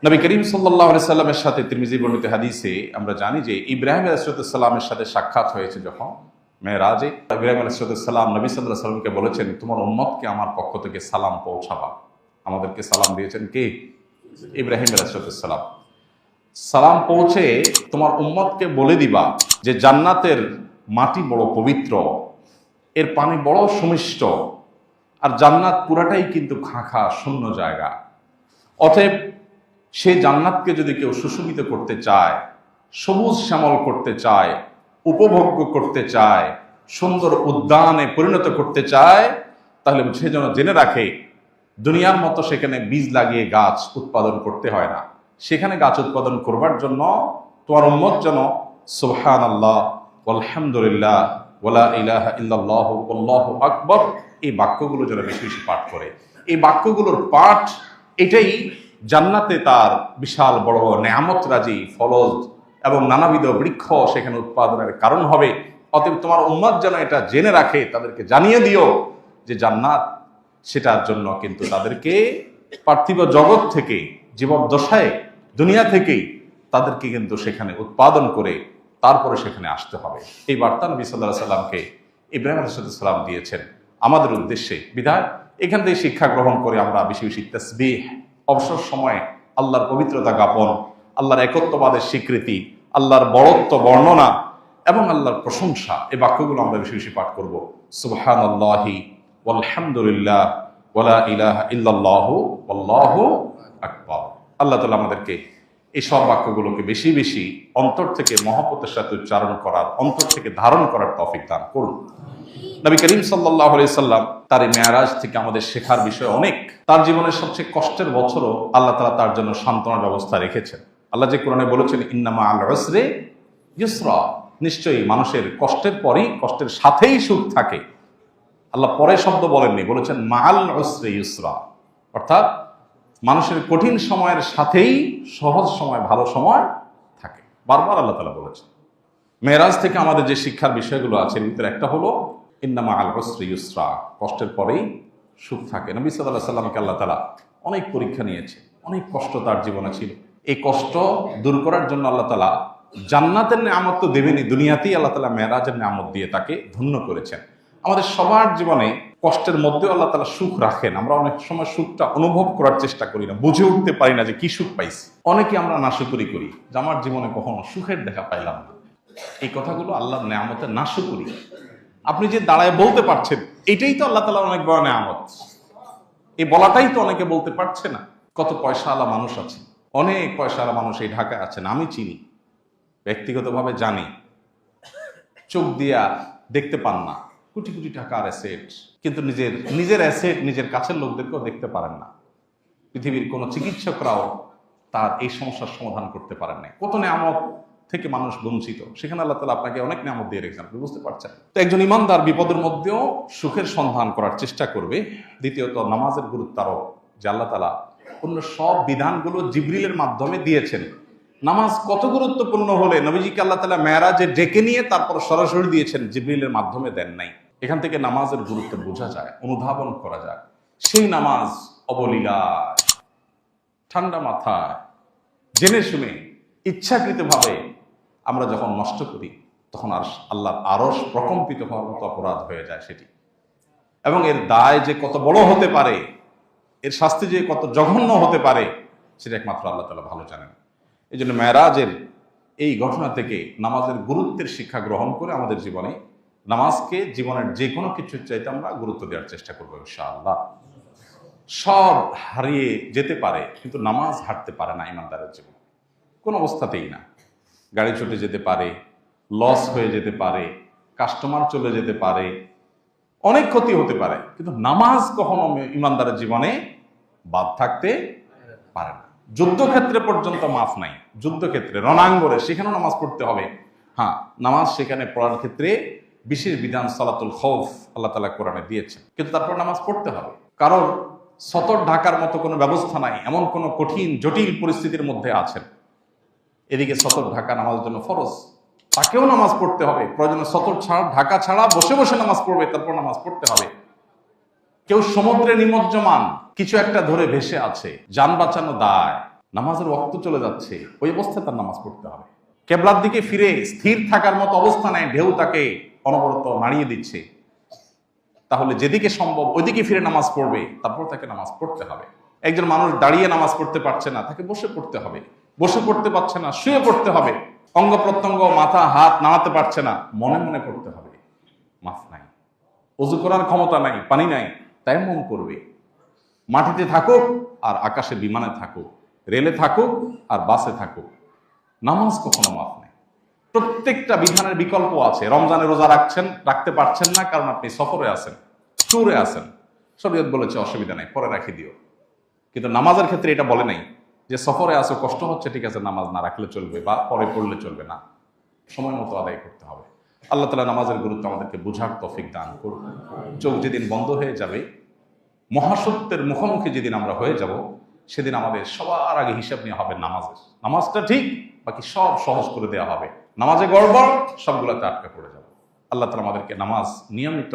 নবী করিম সাল্লাল্লাহু আলাইহি সাল্লামের সাথে তিরমিজি বর্ণিত হাদিসে আমরা জানি যে ইব্রাহিম আলাইহিস সালামের সাথে সাক্ষাৎ হয়েছে যখন মেরাজে। ইব্রাহিম আলাইহিস সালাম নবী সাল্লাল্লাহু আলাইহি সাল্লামকে বলেছেন, তোমার উম্মতকে আমার পক্ষ থেকে সালাম পৌঁছাবা। আমাদেরকে সালাম দিয়েছেন কে? ইব্রাহিম আলাইহিস সালাম। সালাম পৌঁছে তোমার উম্মতকে বলে দিবা যে জান্নাতের মাটি বড় পবিত্র, এর পানি বড় সুমিষ্ট, আর জান্নাত পুরাটাই কিন্তু খাঁখা শূন্য জায়গা। অতএব সেই জান্নাতকে যদি কেউ সুশোভিত করতে চায়, সবুজ শ্যামল করতে চায়, উপভোগ্য করতে চায়, সুন্দর উদ্যানে পরিণত করতে চায়, তাহলে সে যেন জেনে রাখে দুনিয়ার মতো সেখানে বীজ লাগিয়ে গাছ উৎপাদন করতে হয় না। সেখানে গাছ উৎপাদন করবার জন্য তোমার উম্মত যেন সুবহানাল্লাহ আলহামদুলিল্লাহ ওয়ালা ইলাহা ইল্লাল্লাহু আল্লাহু আকবার এই বাক্যগুলো যেন বেশি বেশি পাঠ করে। এই বাক্যগুলোর পাঠ এটাই জান্নাতে তার বিশাল বড় নেয়ামত রাজি ফলজ এবং নানাবিধ বৃক্ষ সেখানে উৎপাদনের কারণ হবে। অতএব তোমার উম্মত যেন এটা জেনে রাখে, তাদেরকে জানিয়ে দিও যে জান্নাত সেটার জন্য কিন্তু তাদেরকে পার্থিব জগৎ থেকে জীবদ্দশায় দুনিয়া থেকেই তাদেরকে কিন্তু সেখানে উৎপাদন করে তারপরে সেখানে আসতে হবে। এই বার্তা নবী সাল্লাল্লাহু আলাইহি সাল্লামকে ইব্রাহিম আলাইহিস সালাম দিয়েছেন আমাদের উদ্দেশ্যে। বিধায় এখান থেকে শিক্ষা গ্রহণ করে আমরা বেশি বেশি তাসবিহ, অবসর সময়ে আল্লাহর পবিত্রতা জ্ঞাপন, আল্লাহর একত্ববাদের স্বীকৃতি, আল্লাহর বড়ত্ব বর্ণনা এবং আল্লাহর প্রশংসা, এই বাক্যগুলো আমরা বেশি বেশি পাঠ করব। সুবহানাল্লাহি ওয়ালহামদুলিল্লাহ ওয়ালা ইলাহা ইল্লাল্লাহু আল্লাহু আকবার। আল্লাহ তাআলা আমাদেরকে এই সব বাক্যগুলোকে বেশি বেশি অন্তর থেকে মহব্বতের সাথে উচ্চারণ করার, অন্তর থেকে ধারণ করার তৌফিক দান করুন। নবী করিম সাল্লাল্লাহু আলাইহি সাল্লাম তার এই মেরাজ থেকে আমাদের শেখার বিষয় অনেক। তার জীবনের সবচেয়ে কষ্টের বছরও আল্লাহ তাআলা তার জন্য সান্ত্বনার ব্যবস্থা রেখেছেন। আল্লাহ যে কোরআনে বলেছেন ইন্নামা আল উসরি ইউসরা, নিশ্চয়ই মানুষের কষ্টের পরই কষ্টের সাথেই সুখ থাকে। আল্লাহ পরে শব্দ বলেননি, বলেছেন মাআল উসরি ইউসরা, অর্থাৎ মানুষের কঠিন সময়ের সাথেই সহজ সময়, ভালো সময় থাকে। বারবার আল্লাহ তাআলা বলেছেন। মেরাজ থেকে আমাদের যে শিক্ষার বিষয়গুলো আছে এর ভিতরে একটা হলো ইন্নামা আল উসরি ইউসরা, কষ্টের পরেই সুখ থাকে। নবী সাল্লাল্লাহু আলাইহি সাল্লামকে আল্লাহ তাআলা অনেক পরীক্ষা নিয়েছে, অনেক কষ্ট তার জীবনে ছিল। এই কষ্ট দূর করার জন্য আল্লাহ তাআলা জান্নাতের নিয়ামত তো দেবেনই, দুনিয়াতেই আল্লাহ তাআলা মেরাজের নিয়ামত দিয়ে তাকে ধন্য করেছেন। আমাদের সবার জীবনে কষ্টের মধ্যেও আল্লাহ তাআলা সুখ রাখেন। আমরা অনেক সময় সুখটা অনুভব করার চেষ্টা করি না, বুঝে উঠতে পারি না যে কি সুখ পাইছি। অনেকে আমরা নাশুকরি করি যে আমার জীবনে কখনো সুখের দেখা পাইলাম না। এই কথাগুলো আল্লাহর নিয়ামতের নাশুকরি। আপনি যে দাঁড়ায় বলতে পারছেন, এটাই তো আল্লাহ তাআলার অনেক বড় নিয়ামত। এই বলাটাই তো অনেকে বলতে পারছে না। কত পয়সাওয়ালা মানুষ আছে, অনেক পয়সাওয়ালা মানুষ এই ঢাকায় আছেন, আমি চিনি, ব্যক্তিগতভাবে জানি, চোখ দিয়া দেখতে পান না, কোটি কোটি টাকার অ্যাসেট, কিন্তু নিজের অ্যাসেট নিজের কাছের লোকদেরকেও দেখতে পারেন না। পৃথিবীর কোনো চিকিৎসকরাও তার এই সমস্যার সমাধান করতে পারেন না। কত নিয়ামত থেকে মানুষ বঞ্চিত, সেখানে আল্লাহ তাআলা আপনাকে অনেক নিয়ামত দিয়ে রেখেছেন, আপনি বুঝতে পারছেন। তো একজন ইমানদার বিপদের মধ্যেও সুখের সন্ধান করার চেষ্টা করবে। দ্বিতীয়ত নামাজের গুরুত্ব আরো, যে আল্লাহ তাআলা অন্য সব বিধানগুলো জিবরিলের মাধ্যমে দিয়েছেন। নামাজ কত গুরুত্বপূর্ণ হলে নবীজিকে আল্লাহ তাআলা মেরাজে ডেকে নিয়ে তারপর সরাসরি দিয়েছেন, জিবরিলের মাধ্যমে দেন নাই। এখান থেকে নামাজের গুরুত্ব বোঝা যায়, অনুধাবন করা যায়। সেই নামাজ অবলীলায়, ঠান্ডা মাথায়, জেনে শুনে, ইচ্ছাকৃতভাবে আমরা যখন নষ্ট করি, তখন আর আল্লাহর আরশ প্রকম্পিত হওয়ার মতো অপরাধ হয়ে যায় সেটি। এবং এর দায় যে কত বড় হতে পারে, এর শাস্তি যে কত জঘন্য হতে পারে, সেটা একমাত্র আল্লাহ তাআলা ভালো জানেন। এই জন্য মেরাজের এই ঘটনা থেকে নামাজের গুরুত্বের শিক্ষা গ্রহণ করে আমাদের জীবনে নামাজকে জীবনের যে কোনো কিছুর চাইতে আমরা গুরুত্ব দেওয়ার চেষ্টা করবো ইনশাআল্লাহ। সব হারিয়ে যেতে পারে, কিন্তু নামাজ হারতে পারে না ইমানদারের জীবন, কোন অবস্থাতেই না। গাড়ি ছুটে যেতে পারে, লস হয়ে যেতে পারে, কাস্টমার চলে যেতে পারে, অনেক ক্ষতি হতে পারে, কিন্তু নামাজ কখনো ইমানদারের জীবনে বাদ থাকতে পারে না। যুদ্ধক্ষেত্রে পর্যন্ত মাফ নাই। যুদ্ধক্ষেত্রে রণাঙ্গনে সেখানেও নামাজ পড়তে হবে। হ্যাঁ, নামাজ সেখানে পড়ার ক্ষেত্রে বিশেষ বিধান সালাতুল খৌফ আল্লাহ তাআলা কোরআনে দিয়েছেন, কিন্তু তারপর নামাজ পড়তে হবে। কারণ সতর ঢাকার মতো কোনো ব্যবস্থা নাই, এমন কোনো কঠিন জটিল পরিস্থিতির মধ্যে আছেন, এদিকে সতর ঢাকা নামাজের জন্য ফরজ, তাকেও নামাজ পড়তে হবে। প্রয়োজনে সতর ছাড়া, ঢাকা ছাড়া বসে বসে নামাজ পড়বে, তারপর নামাজ পড়তে হবে। কেউ সমুদ্রে নিমজ্জমান, কিছু একটা ধরে ভেসে আছে, যান বাঁচানো দায়, নামাজের ওয়াক্ত চলে যাচ্ছে, ওই অবস্থায় তার নামাজ পড়তে হবে। কেবলার দিকে ফিরে স্থির থাকার মতো অবস্থা নেই, ঢেউ তাকে অনবরত নাড়িয়ে দিচ্ছে, তাহলে যেদিকে সম্ভব ওইদিকে ফিরে নামাজ পড়বে, তারপর তাকে নামাজ পড়তে হবে। একজন মানুষ দাঁড়িয়ে নামাজ পড়তে পারছে না, তাকে বসে পড়তে হবে। বসে পড়তে পারছে না, শুয়ে পড়তে হবে। অঙ্গ প্রত্যঙ্গ, মাথা হাত নাড়াতে পারছে না, মনে মনে পড়তে হবে। মাফ নাই, ওযু করার ক্ষমতা নাই, পানি নাই, তায়াম্মুম করবে। মাটিতে থাকুক আর আকাশে বিমানে থাকুক, রেলে থাকুক আর বাসে থাকুক, নামাজ কখনো মাফ নেই। প্রত্যেকটা বিধানের বিকল্প আছে। রমজানে রোজা রাখতে পারছেন না কারণ আপনি সফরে আছেন, ট্যুরে আছেন, শরীয়ত বলেছে অসুবিধা নাই, পরে রাখি দিও। কিন্তু নামাজের ক্ষেত্রে এটা বলে নাই যে সফরে আসো, কষ্ট হচ্ছে, ঠিক আছে নামাজ না রাখলে চলবে বা পরে পড়লে চলবে না, সময় মতো আদায় করতে হবে। আল্লাহ তাআলা নামাজের গুরুত্ব আমাদেরকে বুঝার তৌফিক দান করুন। চোখ যেদিন বন্ধ হয়ে যাবে, মহাসত্যের মুখোমুখি যেদিন আমরা হয়ে যাব, সেদিন আমাদের সবার আগে হিসাব নেওয়া হবে নামাজের। নামাজটা ঠিক, বাকি সব সহজ করে দেওয়া হবে। নামাজে গড়বড়, সবগুলোতে আটকা পড়ে যাবে। আল্লাহ তাআলা আমাদেরকে নামাজ নিয়মিত